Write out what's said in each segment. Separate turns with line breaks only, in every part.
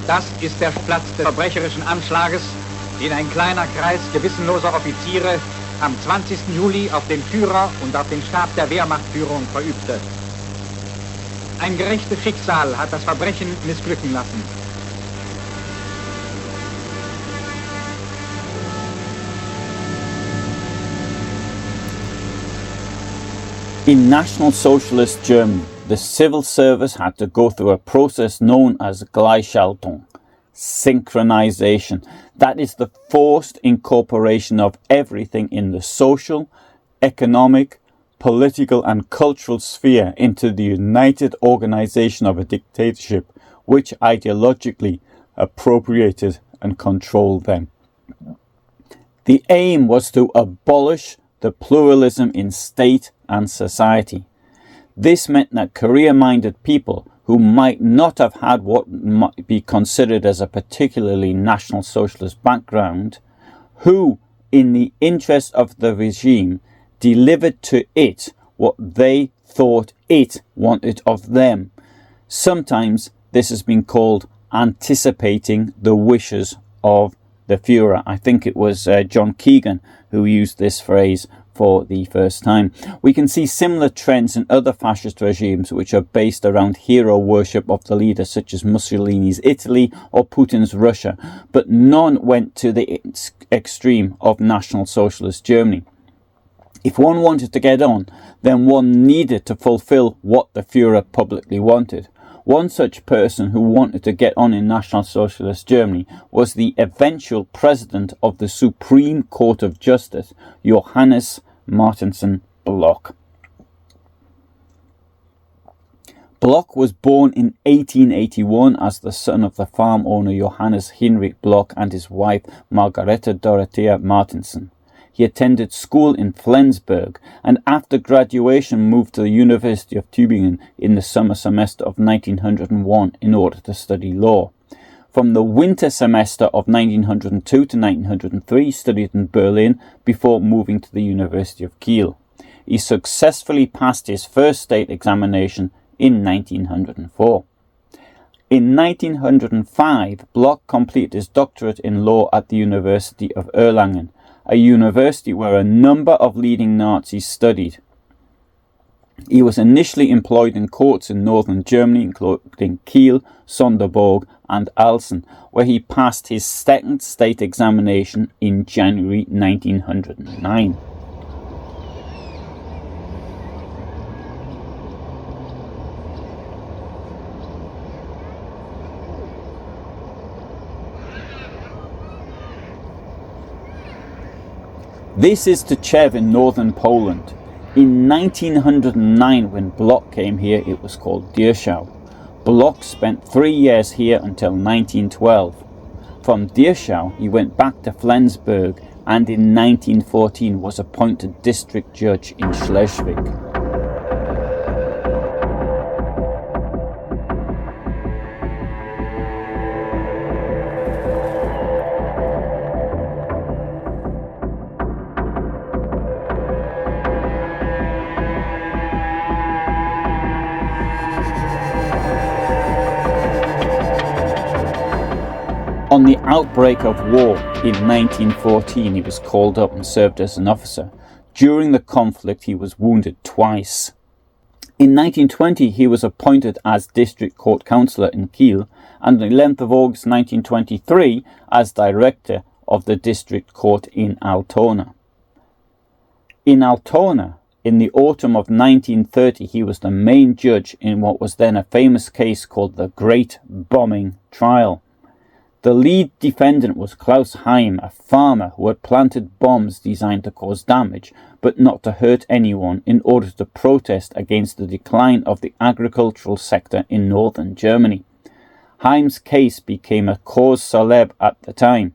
Das ist der Platz des verbrecherischen Anschlages, den ein kleiner Kreis gewissenloser Offiziere am 20. Juli auf den Führer und auf den Stab der Wehrmachtführung verübte. Ein gerechtes Schicksal hat das Verbrechen missglücken lassen.
In National Socialist Germany, the civil service had to go through a process known as Gleichschaltung, synchronization. That is the forced incorporation of everything in the social, economic, political and cultural sphere into the united organization of a dictatorship which ideologically appropriated and controlled them. The aim was to abolish the pluralism in state and society. This meant that career-minded people who might not have had what might be considered as a particularly National Socialist background, who, in the interest of the regime, delivered to it what they thought it wanted of them. Sometimes this has been called anticipating the wishes of the Führer. I think it was John Keegan who used this phrase for the first time. We can see similar trends in other fascist regimes which are based around hero worship of the leader, such as Mussolini's Italy or Putin's Russia, but none went to the extreme of National Socialist Germany. If one wanted to get on, then one needed to fulfill what the Führer publicly wanted. One such person who wanted to get on in National Socialist Germany was the eventual president of the Supreme Court of Justice, Johannes Martinson Block. Block was born in 1881 as the son of the farm owner Johannes Hinrich Block and his wife Margareta Dorothea Martinson. He attended school in Flensburg and after graduation moved to the University of Tübingen in the summer semester of 1901 in order to study law. From the winter semester of 1902 to 1903 he studied in Berlin before moving to the University of Kiel. He successfully passed his first state examination in 1904. In 1905, Block completed his doctorate in law at the University of Erlangen, a university where a number of leading Nazis studied. He was initially employed in courts in northern Germany, including Kiel, Sonderburg and Alsen, where he passed his second state examination in January 1909. This is Tczew in northern Poland. In 1909, when Block came here, it was called Dierzał. Block spent 3 years here until 1912. From Dierzał, he went back to Flensburg and in 1914 was appointed district judge in Schleswig. On the outbreak of war in 1914, he was called up and served as an officer. During the conflict, he was wounded twice. In 1920, he was appointed as district court councillor in Kiel, and on the 11th of August 1923 as director of the district court in Altona. In Altona, in the autumn of 1930, he was the main judge in what was then a famous case called the Great Bombing Trial. The lead defendant was Claus Heim, a farmer who had planted bombs designed to cause damage, but not to hurt anyone, in order to protest against the decline of the agricultural sector in northern Germany. Heim's case became a cause célèbre at the time.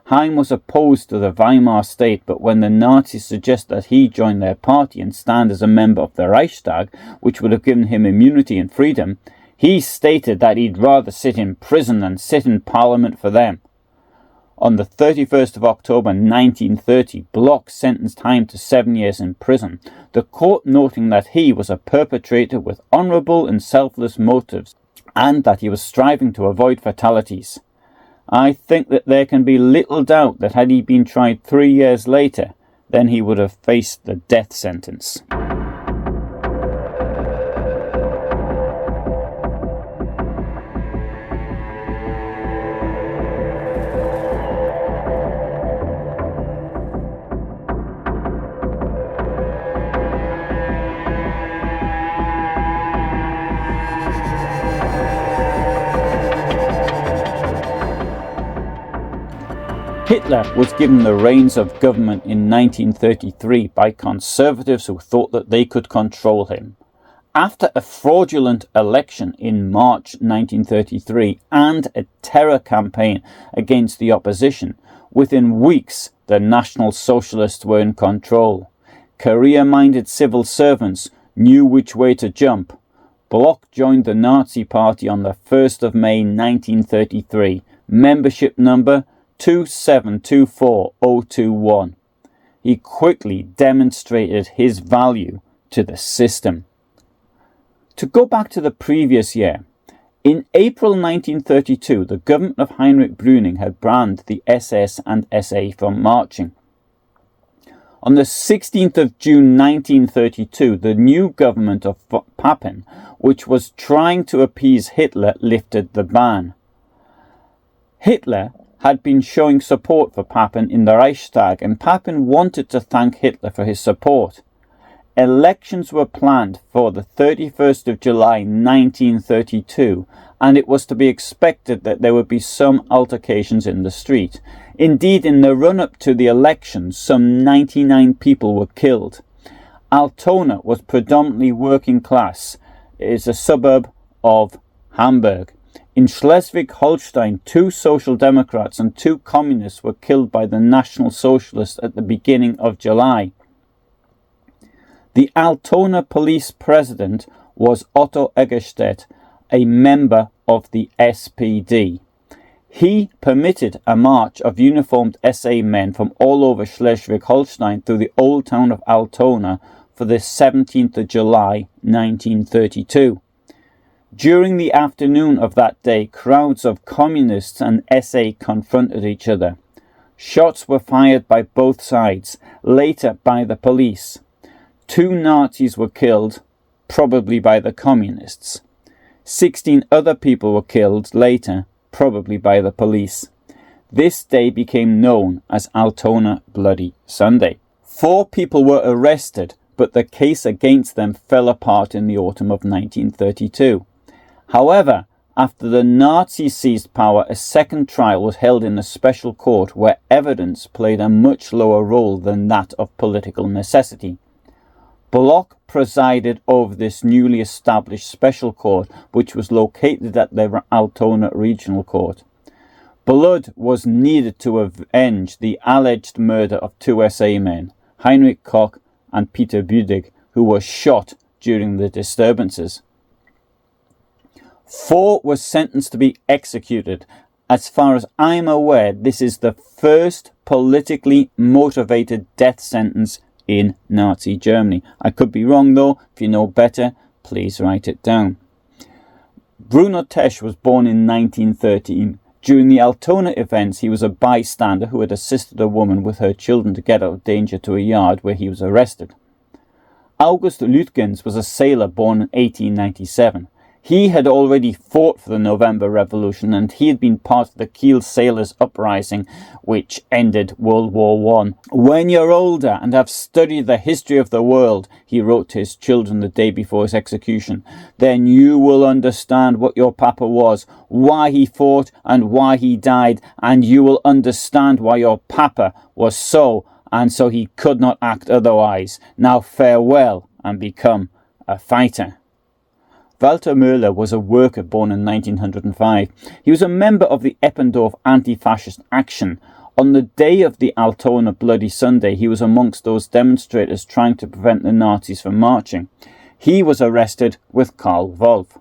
Heim was opposed to the Weimar state, but when the Nazis suggested that he join their party and stand as a member of the Reichstag, which would have given him immunity and freedom, he stated that he'd rather sit in prison than sit in parliament for them. On the 31st of October 1930, Block sentenced Heim to 7 years in prison, the court noting that he was a perpetrator with honourable and selfless motives and that he was striving to avoid fatalities. I think that there can be little doubt that had he been tried 3 years later, then he would have faced the death sentence. Hitler was given the reins of government in 1933 by conservatives who thought that they could control him. After a fraudulent election in March 1933 and a terror campaign against the opposition, within weeks the National Socialists were in control. Career-minded civil servants knew which way to jump. Block joined the Nazi Party on the 1st of May 1933. Membership number 2724021. He quickly demonstrated his value to the system. To go back to the previous year, in April 1932, the government of Heinrich Brüning had banned the SS and SA from marching. On the 16th of June 1932, the new government of Papen, which was trying to appease Hitler, lifted the ban. Hitler had been showing support for Papen in the Reichstag, and Papen wanted to thank Hitler for his support. Elections were planned for the 31st of July 1932, and it was to be expected that there would be some altercations in the street. Indeed, in the run-up to the elections, some 99 people were killed. Altona was predominantly working class. It is a suburb of Hamburg. In Schleswig-Holstein, 2 Social Democrats and 2 Communists were killed by the National Socialists at the beginning of July. The Altona police president was Otto Egerstedt, a member of the SPD. He permitted a march of uniformed SA men from all over Schleswig-Holstein through the old town of Altona for the 17th of July 1932. During the afternoon of that day, crowds of communists and SA confronted each other. Shots were fired by both sides, later by the police. 2 Nazis were killed, probably by the communists. 16 other people were killed later, probably by the police. This day became known as Altona Bloody Sunday. 4 people were arrested, but the case against them fell apart in the autumn of 1932. However, after the Nazis seized power, a second trial was held in a special court where evidence played a much lower role than that of political necessity. Block presided over this newly established special court, which was located at the Altona Regional Court. Blood was needed to avenge the alleged murder of 2 SA men, Heinrich Koch and Peter Büdig, who were shot during the disturbances. 4 were sentenced to be executed. As far as I'm aware, this is the first politically motivated death sentence in Nazi Germany. I could be wrong though. If you know better, please write it down. Bruno Tesch was born in 1913. During the Altona events, he was a bystander who had assisted a woman with her children to get out of danger to a yard where he was arrested. August Lütgens was a sailor born in 1897. He had already fought for the November Revolution, and he had been part of the Kiel Sailors' Uprising, which ended World War I. "When you're older and have studied the history of the world," he wrote to his children the day before his execution, "then you will understand what your papa was, why he fought and why he died, and you will understand why your papa was so, and so he could not act otherwise. Now farewell and become a fighter." Walter Möller was a worker born in 1905. He was a member of the Eppendorf Anti-Fascist Action. On the day of the Altona Bloody Sunday, he was amongst those demonstrators trying to prevent the Nazis from marching. He was arrested with Karl Wolf.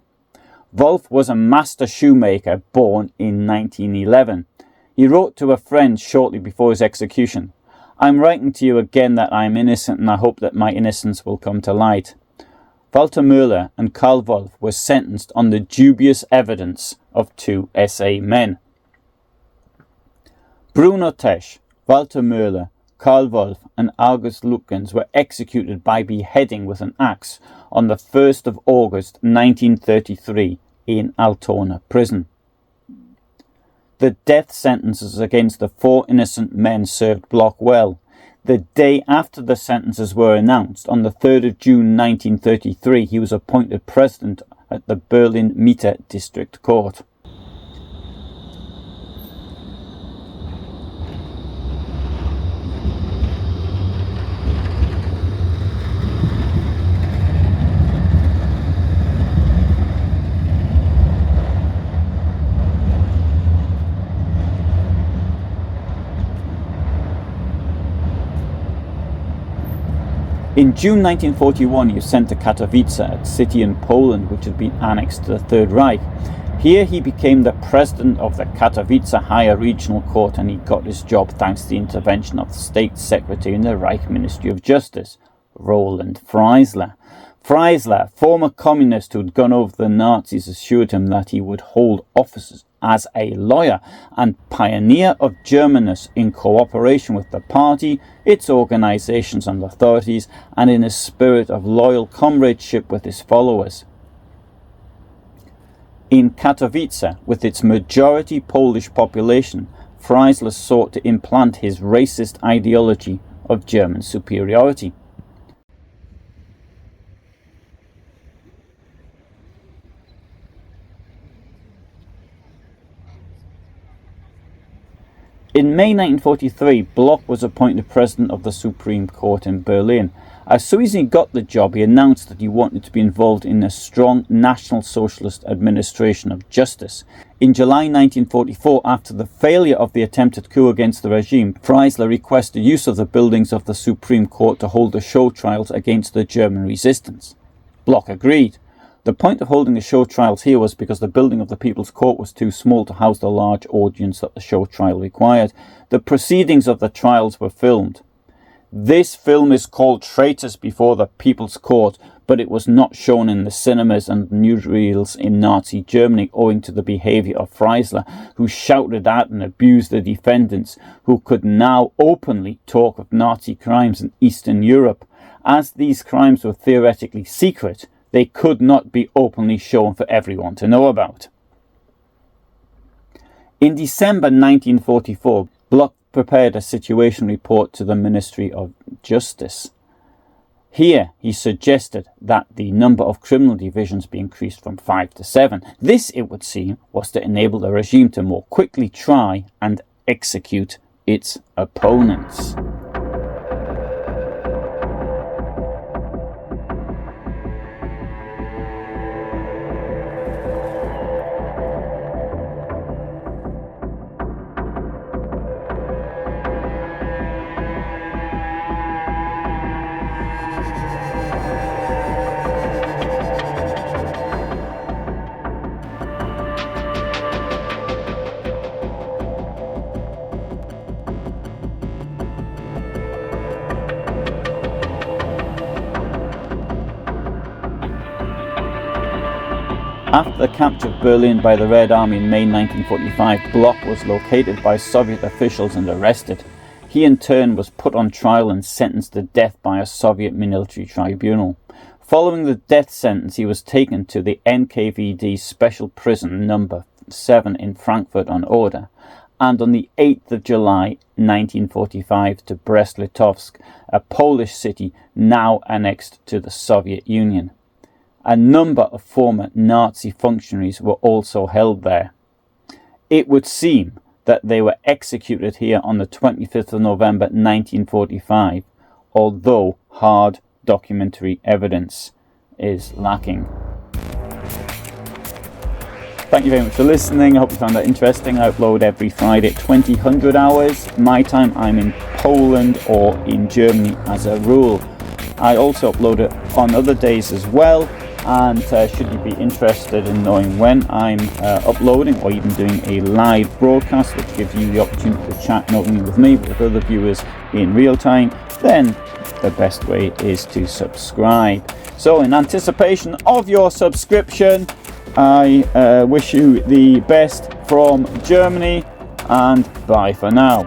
Wolf was a master shoemaker born in 1911. He wrote to a friend shortly before his execution, "I'm writing to you again that I am innocent, and I hope that my innocence will come to light." Walter Müller and Karl Wolf were sentenced on the dubious evidence of 2 SA men. Bruno Tesch, Walter Müller, Karl Wolf and August Lukens were executed by beheading with an axe on the 1st of August 1933 in Altona prison. The death sentences against the 4 innocent men served Block well. The day after the sentences were announced, on the 3rd of June 1933, he was appointed president at the Berlin Mitte District Court. In June 1941, he was sent to Katowice, a city in Poland which had been annexed to the Third Reich. Here he became the president of the Katowice Higher Regional Court, and he got his job thanks to the intervention of the State Secretary in the Reich Ministry of Justice, Roland Freisler. Freisler, former communist who had gone over the Nazis, assured him that he would hold offices as a lawyer and pioneer of Germanness in cooperation with the party, its organizations and authorities, and in a spirit of loyal comradeship with his followers. In Katowice, with its majority Polish population, Freisler sought to implant his racist ideology of German superiority. In May 1943, Block was appointed president of the Supreme Court in Berlin. As soon as he got the job, he announced that he wanted to be involved in a strong National Socialist administration of justice. In July 1944, after the failure of the attempted coup against the regime, Freisler requested use of the buildings of the Supreme Court to hold the show trials against the German resistance. Block agreed. The point of holding the show trials here was because the building of the People's Court was too small to house the large audience that the show trial required. The proceedings of the trials were filmed. This film is called Traitors Before the People's Court, but it was not shown in the cinemas and newsreels in Nazi Germany owing to the behaviour of Freisler, who shouted at and abused the defendants, who could now openly talk of Nazi crimes in Eastern Europe. As these crimes were theoretically secret, they could not be openly shown for everyone to know about. In December 1944, Block prepared a situation report to the Ministry of Justice. Here he suggested that the number of criminal divisions be increased from 5 to 7. This, it would seem, was to enable the regime to more quickly try and execute its opponents. After the capture of Berlin by the Red Army in May 1945, Block was located by Soviet officials and arrested. He in turn was put on trial and sentenced to death by a Soviet military tribunal. Following the death sentence, he was taken to the NKVD Special Prison number 7 in Frankfurt on Oder, and on the 8th of July 1945 to Brest-Litovsk, a Polish city now annexed to the Soviet Union. A number of former Nazi functionaries were also held there. It would seem that they were executed here on the 25th of November 1945, although hard documentary evidence is lacking. Thank you very much for listening. I hope you found that interesting. I upload every Friday at 2000 hours my time. I'm in Poland or in Germany as a rule. I also upload it on other days as well. And should you be interested in knowing when I'm uploading or even doing a live broadcast, which gives you the opportunity to chat not only with me but with other viewers in real time, then the best way is to subscribe. So in anticipation of your subscription, I wish you the best from Germany, and bye for now.